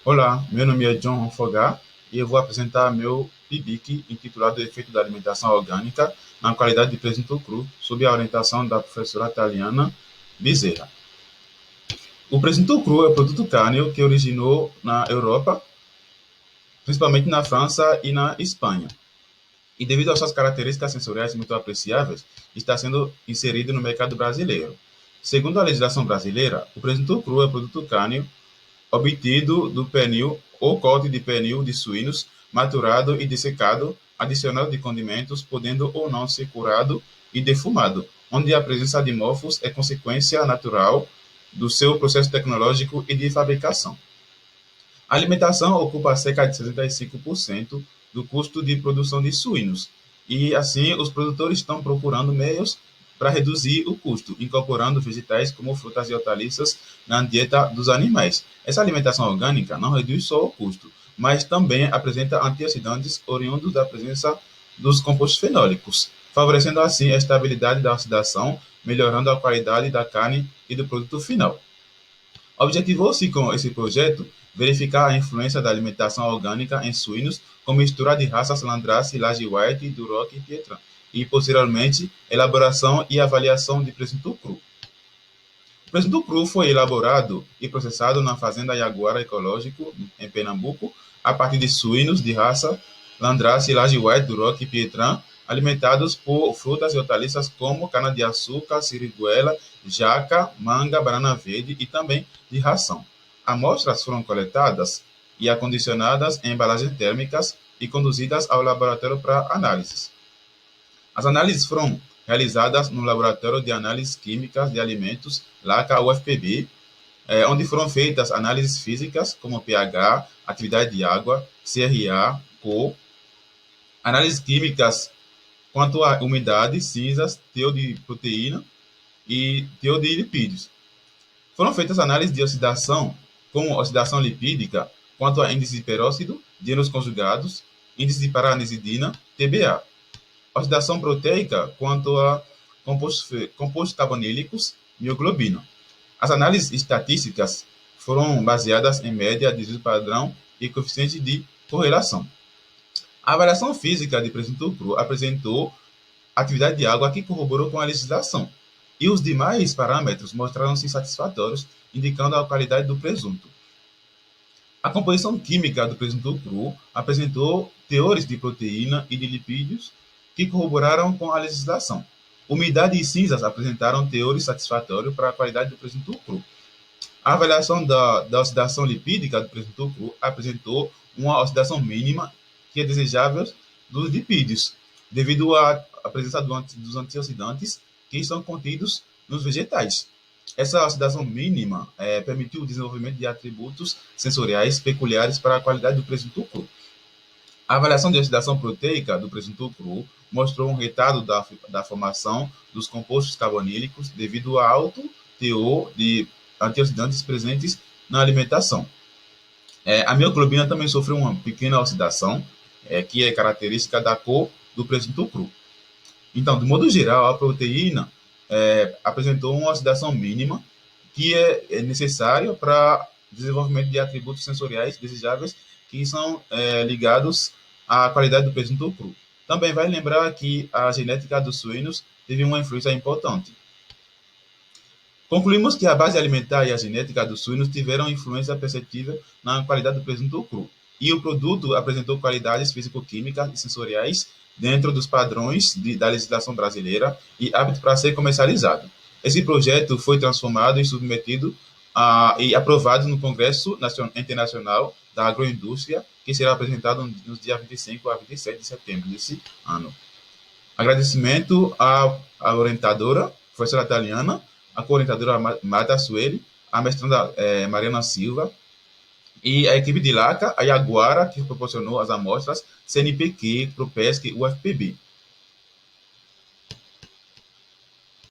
Olá, meu nome é John Fogar e eu vou apresentar meu PIBIC intitulado Efeito da Alimentação Orgânica na qualidade de presunto cru, sob a orientação da professora Taliana Bezerra. O presunto cru é um produto cárneo que originou na Europa, principalmente na França e na Espanha. E devido às suas características sensoriais muito apreciáveis, está sendo inserido no mercado brasileiro. Segundo a legislação brasileira, o presunto cru é produto cárneo obtido do pernil ou corte de pernil de suínos, maturado e dessecado, adicionado de condimentos, podendo ou não ser curado e defumado, onde a presença de mofos é consequência natural do seu processo tecnológico e de fabricação. A alimentação ocupa cerca de 65% do custo de produção de suínos, e assim os produtores estão procurando meios para reduzir o custo, incorporando vegetais como frutas e hortaliças na dieta dos animais. Essa alimentação orgânica não reduz só o custo, mas também apresenta antioxidantes oriundos da presença dos compostos fenólicos, favorecendo assim a estabilidade da oxidação, melhorando a qualidade da carne e do produto final. Objetivou-se com esse projeto verificar a influência da alimentação orgânica em suínos com mistura de raças Landrace, Laje White, Duroc e Pietran, e posteriormente elaboração e avaliação de presunto cru. O presunto cru foi elaborado e processado na fazenda Jaguara Ecológico, em Pernambuco, a partir de suínos de raça Landrace, Laje White, Duroc e Pietran, alimentados por frutas e hortaliças como cana-de-açúcar, siriguela, jaca, manga, banana verde e também de ração. Amostras foram coletadas e acondicionadas em embalagens térmicas e conduzidas ao laboratório para análises. As análises foram realizadas no Laboratório de Análises Químicas de Alimentos, LACA UFPB, onde foram feitas análises físicas, como pH, atividade de água, CRA, cor, análises químicas quanto à umidade, cinzas, teor de proteína e teor de lipídios. Foram feitas análises de oxidação, como oxidação lipídica, quanto a índice de peróxido, díneos conjugados, índice de paranesidina, TBA. Oxidação proteica, quanto a compostos carbonílicos, mioglobina. As análises estatísticas foram baseadas em média, desvio padrão e coeficiente de correlação. A avaliação física de presunto cru apresentou atividade de água que corroborou com a legislação, e os demais parâmetros mostraram-se satisfatórios, indicando a qualidade do presunto. A composição química do presunto cru apresentou teores de proteína e de lipídios que corroboraram com a legislação. Umidade e cinzas apresentaram teores satisfatórios para a qualidade do presunto cru. A avaliação da oxidação lipídica do presunto cru apresentou uma oxidação mínima que é desejável dos lipídios, devido à presença dos antioxidantes que estão contidos nos vegetais. Essa oxidação mínima permitiu o desenvolvimento de atributos sensoriais peculiares para a qualidade do presunto cru. A avaliação de oxidação proteica do presunto cru mostrou um retardo da formação dos compostos carbonílicos devido ao alto teor de antioxidantes presentes na alimentação. A mioglobina também sofreu uma pequena oxidação, que é característica da cor do presunto cru. Então, de modo geral, a proteína apresentou uma oxidação mínima que é necessária para o desenvolvimento de atributos sensoriais desejáveis que são ligados à qualidade do presunto cru. Também vai lembrar que a genética dos suínos teve uma influência importante. Concluímos que a base alimentar e a genética dos suínos tiveram influência perceptível na qualidade do presunto cru, e o produto apresentou qualidades físico-químicas e sensoriais dentro dos padrões da legislação brasileira e apto para ser comercializado. Esse projeto foi transformado e submetido e aprovado no Congresso Internacional da Agroindústria, que será apresentado nos dias 25 a 27 de setembro desse ano. Agradecimento à orientadora, professora Taliana, a co-orientadora Marta Sueli, a mestranda Mariana Silva, e a equipe de LACA, a Jaguara, que proporcionou as amostras, CNPq, Propesc e UFPB.